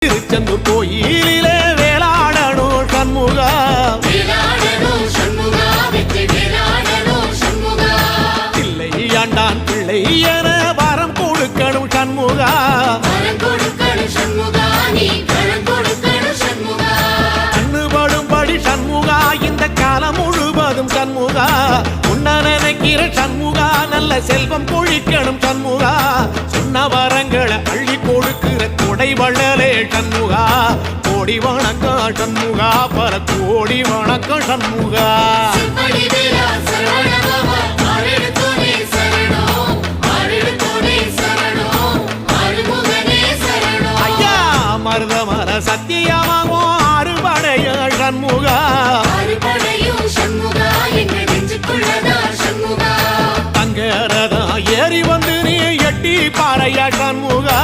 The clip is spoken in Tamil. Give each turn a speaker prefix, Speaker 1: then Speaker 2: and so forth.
Speaker 1: திருச்செந்தூர் கோயிலிலே வேளாடணும் சண்முகா, பிள்ளை ஆண்டான் பிள்ளை என வரம் கொடுக்கணும் சண்முகா, கண்ணுபடும்படி சண்முகா இந்த காலம் முழுவதும் சண்முகா, உன்ன நினைக்கிற சண்முகா நல்ல செல்வம் பொழிக்கணும் சண்முகா, சொன்ன வரங்களை அள்ளி கொடுக்கிற கொடை வள்ளலே சண்முகா, கோடி வணக்கம் சண்முகா, பல கோடி வணக்கம் சண்முகா. ஐயா மருதமர சத்தியமாகும் அறுபடைய சண்முகா, தங்கரதா ஏறி வந்து நீ எட்டி பாறையா சண்முகா.